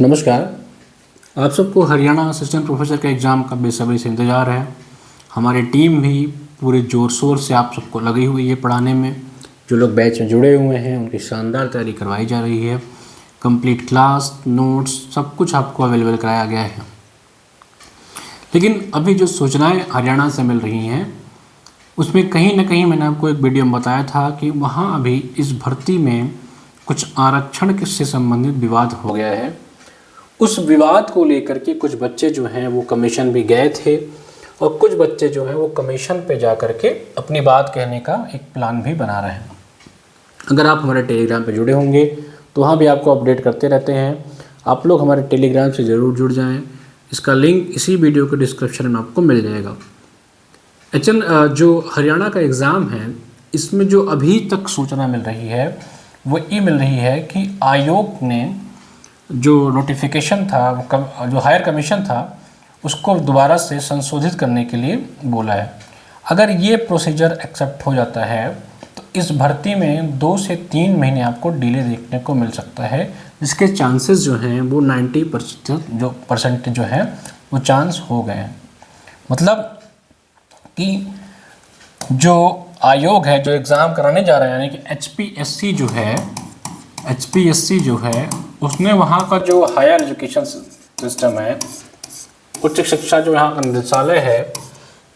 नमस्कार। आप सबको हरियाणा असिस्टेंट प्रोफेसर के एग्ज़ाम का बेसब्री से इंतज़ार है। हमारी टीम भी पूरे ज़ोर शोर से आप सबको लगी हुई है पढ़ाने में। जो लोग बैच में जुड़े हुए हैं उनकी शानदार तैयारी करवाई जा रही है। कंप्लीट क्लास, नोट्स, सब कुछ आपको अवेलेबल कराया गया है। लेकिन अभी जो सूचनाएँ हरियाणा से मिल रही हैं उसमें कहीं ना कहीं मैंने आपको एक वीडियो में बताया था कि वहाँ अभी इस भर्ती में कुछ आरक्षण से संबंधित विवाद हो गया है। उस विवाद को लेकर के कुछ बच्चे जो हैं वो कमीशन भी गए थे और कुछ बच्चे जो हैं वो कमीशन पे जा कर के अपनी बात कहने का एक प्लान भी बना रहे हैं। अगर आप हमारे टेलीग्राम पे जुड़े होंगे तो वहाँ भी आपको अपडेट करते रहते हैं। आप लोग हमारे टेलीग्राम से ज़रूर जुड़ जाएं। इसका लिंक इसी वीडियो के डिस्क्रिप्शन में आपको मिल जाएगा। जो हरियाणा का एग्ज़ाम है इसमें जो अभी तक सूचना मिल रही है वो ये मिल रही है कि आयोग ने जो नोटिफिकेशन था, जो हायर कमीशन था, उसको दोबारा से संशोधित करने के लिए बोला है। अगर ये प्रोसीजर एक्सेप्ट हो जाता है तो इस भर्ती में 2 से 3 महीने आपको डिले देखने को मिल सकता है, जिसके चांसेस जो हैं वो 90% जो है वो चांस हो गए हैं। मतलब कि जो आयोग है जो एग्ज़ाम कराने जा रहा है, यानी कि एचपीएससी जो है उसने वहाँ का जो हायर एजुकेशन सिस्टम है, उच्च शिक्षा जो यहाँ का निदेशालय है,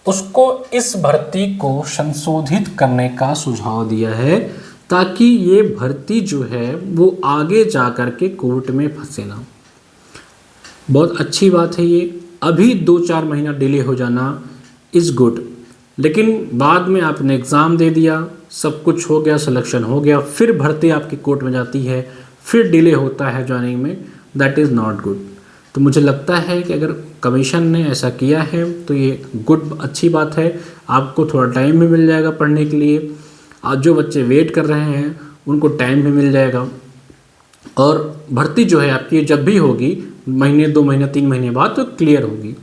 उसको इस भर्ती को संशोधित करने का सुझाव दिया है ताकि ये भर्ती जो है वो आगे जा कर के कोर्ट में फंसे ना। बहुत अच्छी बात है ये। अभी 2-4 महीना डिले हो जाना इज़ गुड, लेकिन बाद में आपने एग्ज़ाम दे दिया, सब कुछ हो गया, सिलेक्शन हो गया, फिर भर्ती आपकी कोर्ट में जाती है, फिर डिले होता है ज्वाइनिंग में, दैट इज़ नॉट गुड। तो मुझे लगता है कि अगर कमीशन ने ऐसा किया है तो ये अच्छी बात है। आपको थोड़ा टाइम भी मिल जाएगा पढ़ने के लिए। आज जो बच्चे वेट कर रहे हैं उनको टाइम भी मिल जाएगा और भर्ती जो है आपकी जब भी होगी, महीने, 2 महीने, 3 महीने बाद, तो क्लियर होगी।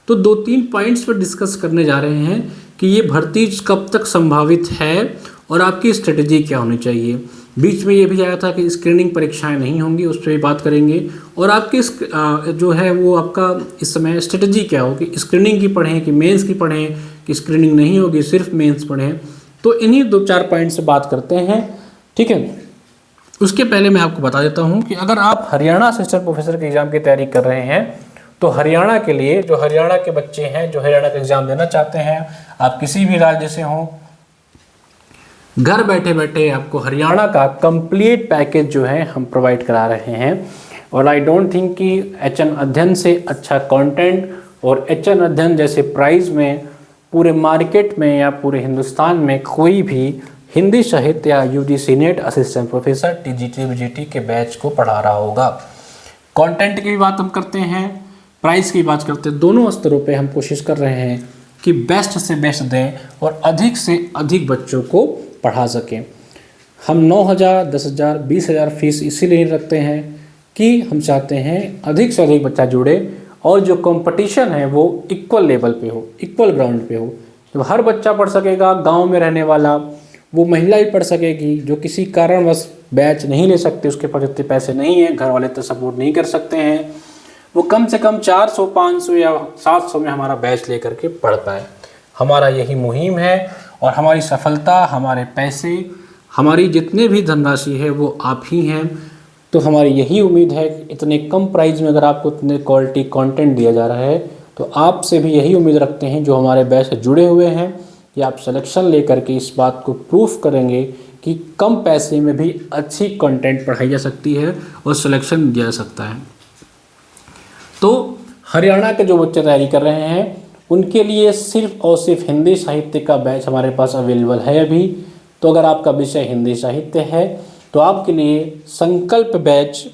तो 2-3 पॉइंट्स पर डिस्कस करने जा रहे हैं कि ये भर्ती कब तक संभावित है और आपकी स्ट्रेटजी क्या होनी चाहिए। बीच में ये भी आया था कि स्क्रीनिंग परीक्षाएं नहीं होंगी, उस पर भी बात करेंगे। और आपकी जो है वो आपका इस समय स्ट्रेटजी क्या होगी, स्क्रीनिंग की पढ़ें कि मेंस की पढ़ें, कि स्क्रीनिंग नहीं होगी सिर्फ मेंस पढ़ें। तो इन्हीं 2-4 पॉइंट से बात करते हैं, ठीक है। उसके पहले मैं आपको बता देता हूँ कि अगर आप हरियाणा असिस्टेंट प्रोफेसर के एग्ज़ाम की तैयारी कर रहे हैं तो हरियाणा के लिए, जो हरियाणा के बच्चे हैं जो हरियाणा का एग्ज़ाम देना चाहते हैं, आप किसी भी राज्य से हों, घर बैठे बैठे आपको हरियाणा का कंप्लीट पैकेज जो है हम प्रोवाइड करा रहे हैं। और आई डोंट थिंक कि एचएन अध्ययन से अच्छा कंटेंट और एचएन अध्ययन जैसे प्राइस में पूरे मार्केट में या पूरे हिंदुस्तान में कोई भी हिंदी साहित्य या UGC net assistant professor TGT BGT के बैच को पढ़ा रहा होगा। कंटेंट की भी बात हम करते हैं, प्राइस की बात करते हैं। दोनों स्तरों पे हम कोशिश कर रहे हैं कि बेस्ट से बेस्ट दें और अधिक से अधिक बच्चों को पढ़ा सकें। हम 9,000, 10,000, 20,000 फीस इसीलिए रखते हैं कि हम चाहते हैं अधिक से अधिक बच्चा जुड़े और जो कंपटीशन है वो इक्वल लेवल पे हो, इक्वल ग्राउंड पे हो। जब हर बच्चा पढ़ सकेगा, गांव में रहने वाला, वो महिला भी पढ़ सकेगी जो किसी कारणवश बैच नहीं ले सकते, उसके पास इतने पैसे नहीं हैं, घर वाले तो सपोर्ट नहीं कर सकते हैं, वो कम से कम 400, 500 या 700 में हमारा बैच लेकर के पढ़ पाए। हमारा यही मुहिम है और हमारी सफलता, हमारे पैसे, हमारी जितने भी धनराशि है वो आप ही हैं। तो हमारी यही उम्मीद है कि इतने कम प्राइस में अगर आपको इतने क्वालिटी कंटेंट दिया जा रहा है तो आपसे भी यही उम्मीद रखते हैं जो हमारे बैच से जुड़े हुए हैं कि आप सिलेक्शन लेकर के इस बात को प्रूफ करेंगे कि कम पैसे में भी अच्छी कंटेंट पढ़ाई जा सकती है और सिलेक्शन दिया जा सकता है। तो हरियाणा के जो बच्चे तैयारी कर रहे हैं उनके लिए सिर्फ और सिर्फ हिंदी साहित्य का बैच हमारे पास अवेलेबल है अभी। तो अगर आपका विषय हिंदी साहित्य है तो आपके लिए संकल्प बैच,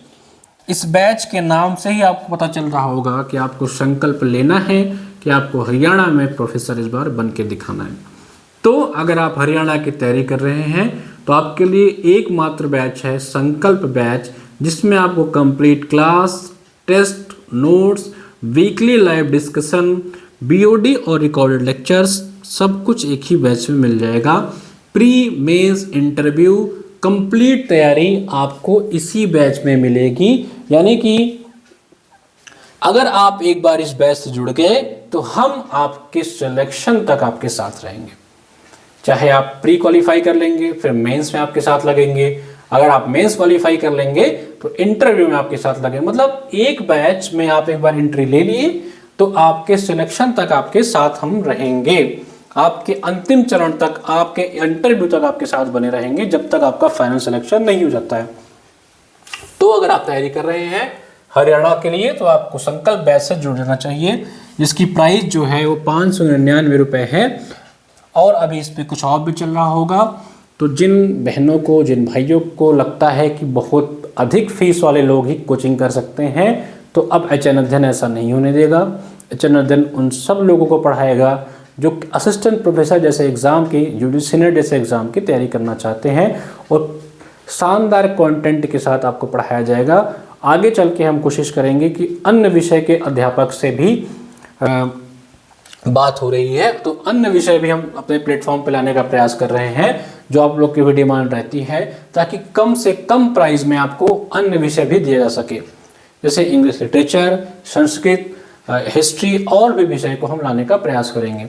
इस बैच के नाम से ही आपको पता चल रहा होगा कि आपको संकल्प लेना है कि आपको हरियाणा में प्रोफेसर इस बार बन के दिखाना है। तो अगर आप हरियाणा की तैयारी कर रहे हैं तो आपके लिए एकमात्र बैच है संकल्प बैच, जिसमें आपको complete class, test, notes, weekly live discussion, BOD और रिकॉर्डेड लेक्चर्स, सब कुछ एक ही बैच में मिल जाएगा। प्री मेंस इंटरव्यू कंप्लीट तैयारी आपको इसी बैच में मिलेगी। यानी कि अगर आप एक बार इस बैच से जुड़ गए तो हम आपके सिलेक्शन तक आपके साथ रहेंगे। चाहे आप प्री क्वालिफाई कर लेंगे, फिर मेंस में आपके साथ लगेंगे, अगर आप मेंस क्वालिफाई कर लेंगे तो इंटरव्यू में आपके साथ लगेंगे। मतलब एक बैच में आप एक बार एंट्री ले लिए तो आपके सिलेक्शन तक आपके साथ हम रहेंगे, आपके अंतिम चरण तक, आपके इंटरव्यू तक आपके साथ बने रहेंगे, जब तक आपका फाइनल सिलेक्शन नहीं हो जाता है। तो अगर आप तैयारी कर रहे हैं हरियाणा के लिए तो आपको संकल्प बैच से जुड़ जाना चाहिए, जिसकी प्राइस जो है वो 599 रुपये है। और अभी इस पर कुछ और भी चल रहा होगा। तो जिन बहनों को, जिन भाइयों को लगता है कि बहुत अधिक फीस वाले लोग ही कोचिंग कर सकते हैं, तो अब एचएन अध्ययन ऐसा नहीं होने देगा। एचएन अध्ययन उन सब लोगों को पढ़ाएगा जो असिस्टेंट प्रोफेसर जैसे एग्ज़ाम की, यूजी सीनियर जैसे एग्ज़ाम की तैयारी करना चाहते हैं, और शानदार कंटेंट के साथ आपको पढ़ाया जाएगा। आगे चल के हम कोशिश करेंगे कि अन्य विषय के अध्यापक से भी बात हो रही है, तो अन्य विषय भी हम अपने प्लेटफॉर्म पर लाने का प्रयास कर रहे हैं, जो आप लोग की भी डिमांड रहती है, ताकि कम से कम प्राइस में आपको अन्य विषय भी दिया जा सके, जैसे इंग्लिश लिटरेचर, संस्कृत, हिस्ट्री और भी विषय को हम लाने का प्रयास करेंगे।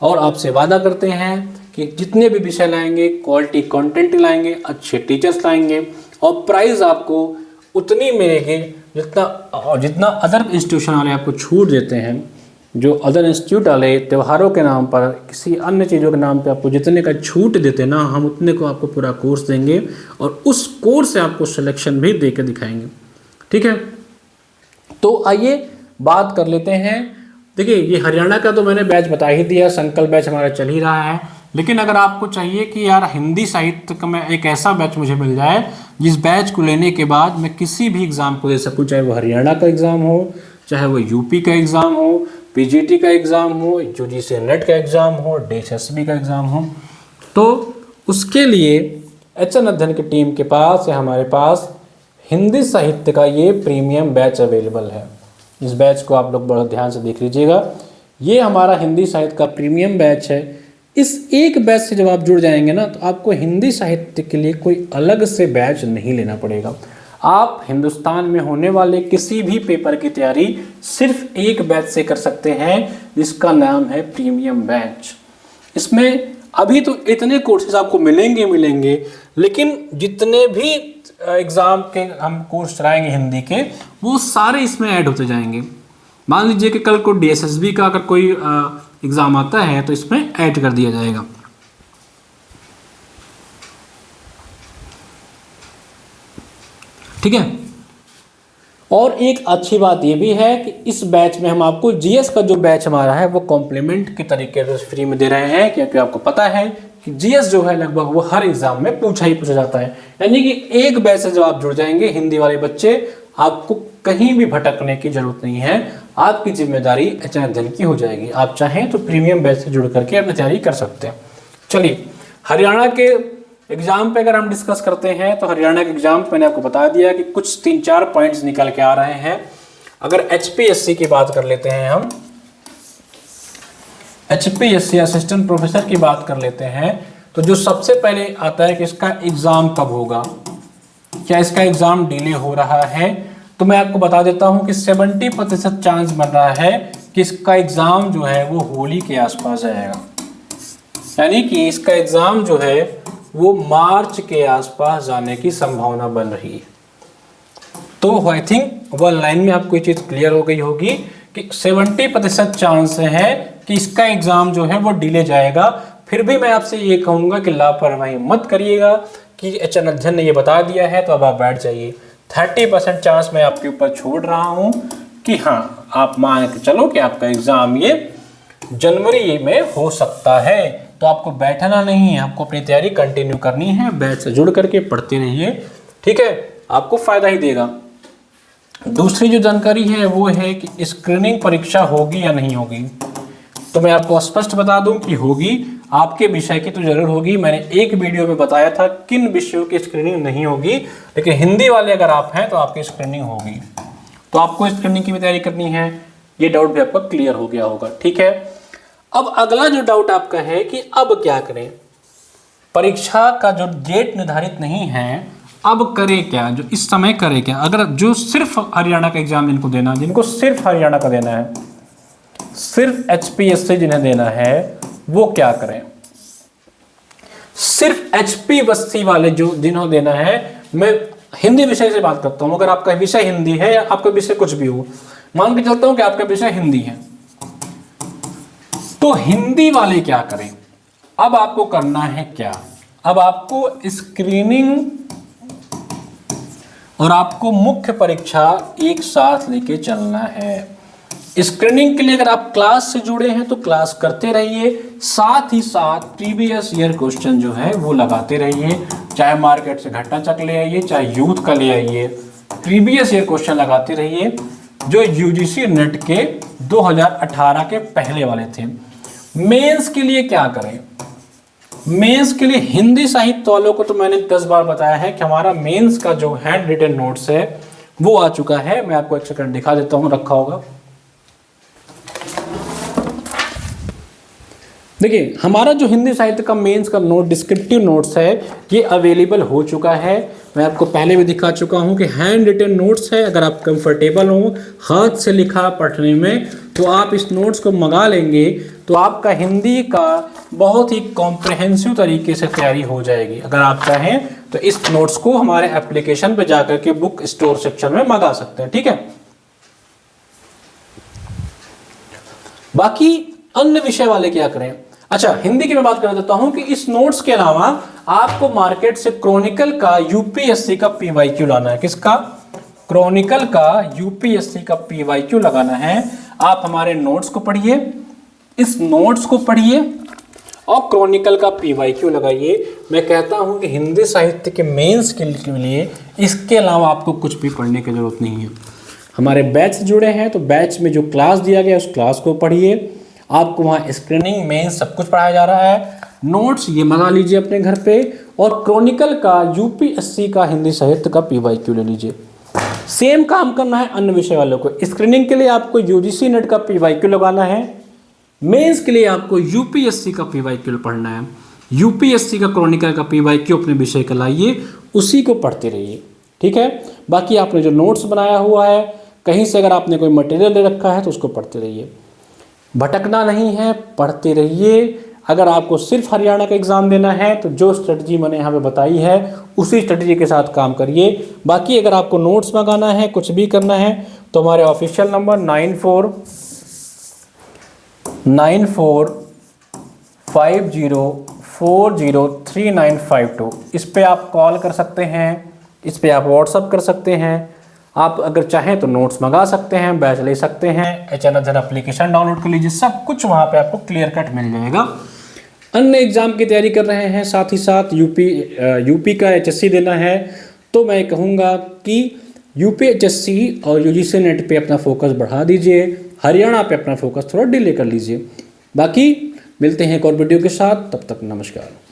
और आपसे वादा करते हैं कि जितने भी विषय लाएंगे क्वालिटी कंटेंट लाएंगे, अच्छे टीचर्स लाएंगे, और प्राइस आपको उतनी मिलेगी जितना अदर इंस्टीट्यूशन वाले आपको छूट देते हैं। जो अदर इंस्टीट्यूट वाले त्योहारों के नाम पर, किसी अन्य चीज़ों के नाम पे आपको जितने का छूट देते हैं ना, हम उतने को आपको पूरा कोर्स देंगे, और उस कोर्स से आपको सिलेक्शन भी दे के दिखाएंगे। ठीक है, तो आइए बात कर लेते हैं। देखिए, ये हरियाणा का तो मैंने बैच बता ही दिया, संकल्प बैच हमारा चल ही रहा है। लेकिन अगर आपको चाहिए कि यार हिंदी साहित्य का मैं एक ऐसा बैच मुझे मिल जाए जिस बैच को लेने के बाद मैं किसी भी एग्ज़ाम को दे सकूँ, चाहे वो हरियाणा का एग्ज़ाम हो, चाहे वो यूपी का एग्ज़ाम हो, पीजीटी का एग्ज़ाम हो, यूजीसी नेट का एग्ज़ाम हो, डीएसएसबी का एग्ज़ाम हो, तो उसके लिए एचएन अध्ययन की टीम के पास या हमारे पास हिंदी साहित्य का ये प्रीमियम बैच अवेलेबल है। इस बैच को आप लोग बड़ा ध्यान से देख लीजिएगा। ये हमारा हिंदी साहित्य का प्रीमियम बैच है। इस एक बैच से जब आप जुड़ जाएंगे ना, तो आपको हिंदी साहित्य के लिए कोई अलग से बैच नहीं लेना पड़ेगा। आप हिंदुस्तान में होने वाले किसी भी पेपर की तैयारी सिर्फ एक बैच से कर सकते हैं, जिसका नाम है प्रीमियम बैच। इसमें अभी तो इतने कोर्सेज आपको मिलेंगे, लेकिन जितने भी एग्ज़ाम के हम कोर्स चलाएंगे हिंदी के, वो सारे इसमें ऐड होते जाएंगे। मान लीजिए कि कल को डीएसएसबी का अगर कोई एग्ज़ाम आता है तो इसमें ऐड कर दिया जाएगा। ठीक है, और एक अच्छी बात ये भी है कि इस बैच में हम आपको जीएस का जो बैच हमारा है वो कॉम्प्लीमेंट के तरीके से फ्री में दे रहे हैं, क्योंकि आपको पता है कि जीएस जो है लगभग वो हर एग्जाम में पूछा जाता है। यानी कि एक बैच से जब आप जुड़ जाएंगे हिंदी वाले बच्चे, आपको कहीं भी भटकने की जरूरत नहीं है, आपकी जिम्मेदारी एचएन अध्ययन की हो जाएगी। आप चाहें तो प्रीमियम बैच से जुड़ करके अपनी तैयारी कर सकते हैं। चलिए, हरियाणा के एग्जाम पे अगर हम डिस्कस करते हैं तो हरियाणा के एग्जाम मैंने आपको बता दिया कि कुछ 3-4 पॉइंट्स निकल के आ रहे हैं। अगर एचपीएससी की बात कर लेते हैं, हम एचपीएससी असिस्टेंट प्रोफेसर की बात कर लेते हैं, तो जो सबसे पहले आता है कि इसका एग्जाम कब होगा, क्या इसका एग्जाम डिले हो रहा है, तो मैं आपको बता देता हूं कि 70% चांस बन रहा है कि इसका एग्जाम जो है वो होली के आसपास आएगा। यानी कि इसका एग्जाम जो है वो मार्च के आसपास जाने की संभावना बन रही है। तो आई थिंक वन लाइन में आपको ये चीज़ क्लियर हो गई होगी कि 70% चांस है कि इसका एग्जाम जो है वो डिले जाएगा। फिर भी मैं आपसे ये कहूँगा कि लापरवाही मत करिएगा कि एचएन अध्ययन ने ये बता दिया है तो अब आप बैठ जाइए। 30% चांस मैं आपके ऊपर छोड़ रहा हूँ कि हाँ, आप मान के चलो कि आपका एग्जाम ये जनवरी में हो सकता है, तो आपको बैठना नहीं है, आपको अपनी तैयारी कंटिन्यू करनी है, बैच से जुड़ करके पढ़ते रहिए। ठीक है, आपको फायदा ही देगा। दूसरी जो जानकारी है वो है कि स्क्रीनिंग परीक्षा होगी या नहीं होगी, तो मैं आपको स्पष्ट बता दूं कि होगी। आपके विषय की तो जरूर होगी। मैंने एक वीडियो में बताया था किन विषयों की स्क्रीनिंग नहीं होगी, लेकिन हिंदी वाले अगर आप हैं तो आपकी स्क्रीनिंग होगी। तो आपको स्क्रीनिंग की भी तैयारी करनी है, ये डाउट भी आपका क्लियर हो गया होगा। ठीक है, अब अगला जो डाउट आपका है कि अब क्या करें, परीक्षा का जो डेट निर्धारित नहीं है, अब करे क्या, जो इस समय करे क्या। अगर जो सिर्फ हरियाणा का एग्जाम जिनको देना, जिनको सिर्फ हरियाणा का देना है, सिर्फ HPSC जिन्हें देना है, वो क्या करें। सिर्फ HPSC वाले जो जिन्होंने देना है, मैं हिंदी विषय से बात करता हूं। अगर आपका विषय हिंदी है या आपका विषय कुछ भी हो, मान के चलता हूं कि आपका विषय हिंदी है, तो हिंदी वाले क्या करें। अब आपको करना है क्या, अब आपको स्क्रीनिंग और आपको मुख्य परीक्षा एक साथ लेके चलना है। स्क्रीनिंग के लिए अगर आप क्लास से जुड़े हैं तो क्लास करते रहिए, साथ ही साथ प्रीवियस ईयर क्वेश्चन जो है वो लगाते रहिए। चाहे मार्केट से घटना चक ले आइए, चाहे यूथ का ले आइए, प्रीवियस ईयर क्वेश्चन लगाते रहिए जो UGC नेट के 2018 के पहले वाले थे। मेंस के लिए क्या करें, मेंस के लिए हिंदी साहित्य वालों को तो मैंने 10 बार बताया है कि हमारा मेंस का जो हैंड रिटन नोट्स है वो आ चुका है। मैं आपको एक सेकंड दिखा देता हूं, रखा होगा। देखिए, हमारा जो हिंदी साहित्य का मेंस का नोट, डिस्क्रिप्टिव नोट्स है, ये अवेलेबल हो चुका है। मैं आपको पहले भी दिखा चुका हूं कि हैंड रिटन नोट्स है। अगर आप कंफर्टेबल हो हाथ से लिखा पढ़ने में, तो आप इस नोट्स को मंगा लेंगे तो आपका हिंदी का बहुत ही कॉम्प्रहेंसिव तरीके से तैयारी हो जाएगी। अगर आप चाहें तो इस नोट्स को हमारे एप्लीकेशन पे जाकर के बुक स्टोर सेक्शन में मंगा सकते हैं, ठीक है। बाकी अन्य विषय वाले क्या करें। अच्छा, हिंदी की मैं बात कर देता हूं कि इस नोट्स के अलावा आपको मार्केट से क्रॉनिकल का UPSC का PYQ लाना है। किसका, क्रॉनिकल का UPSC का PYQ लगाना है। आप हमारे नोट्स को पढ़िए, इस नोट्स को पढ़िए और क्रॉनिकल का PYQ लगाइए। मैं कहता हूं कि हिंदी साहित्य के मेंस के लिए इसके अलावा आपको कुछ भी पढ़ने की जरूरत नहीं है। हमारे बैच से जुड़े हैं तो बैच में जो क्लास दिया गया उस क्लास को पढ़िए। आपको वहाँ स्क्रीनिंग मेंस सब कुछ पढ़ाया जा रहा है। नोट्स ये मंगा लीजिए अपने घर पे, और क्रॉनिकल का UPSC का हिंदी साहित्य का PYQ ले लीजिए। सेम काम करना है अन्य विषय वालों को। स्क्रीनिंग के लिए आपको UGC नेट का PYQ लगाना है, मेंस के लिए आपको UPSC का PYQ पढ़ना है। UPSC का क्रॉनिकल का PYQ अपने विषय का लाइए, उसी को पढ़ते रहिए, ठीक है। बाकी आपने जो नोट्स बनाया हुआ है, कहीं से अगर आपने कोई मटेरियल ले रखा है तो उसको पढ़ते रहिए। भटकना नहीं है, पढ़ते रहिए। अगर आपको सिर्फ हरियाणा का एग्ज़ाम देना है तो जो स्ट्रेटजी मैंने यहाँ पे बताई है उसी स्ट्रेटजी के साथ काम करिए। बाकी अगर आपको नोट्स मंगाना है, कुछ भी करना है, तो हमारे ऑफिशियल नंबर 9494040392, इस पे आप कॉल कर सकते हैं, इस पे आप व्हाट्सअप कर सकते हैं। आप अगर चाहें तो नोट्स मंगा सकते हैं, बैच ले सकते हैं, HNSR एप्लीकेशन डाउनलोड कर लीजिए, सब कुछ वहाँ पे आपको क्लियर कट मिल जाएगा। अन्य एग्ज़ाम की तैयारी कर रहे हैं, साथ ही साथ यूपी का HSC देना है, तो मैं कहूँगा कि UP HSC और UGC नेट पे अपना फोकस बढ़ा दीजिए, हरियाणा पे अपना फोकस थोड़ा डिले कर लीजिए। बाकी मिलते हैं एक और वीडियो के साथ, तब तक नमस्कार।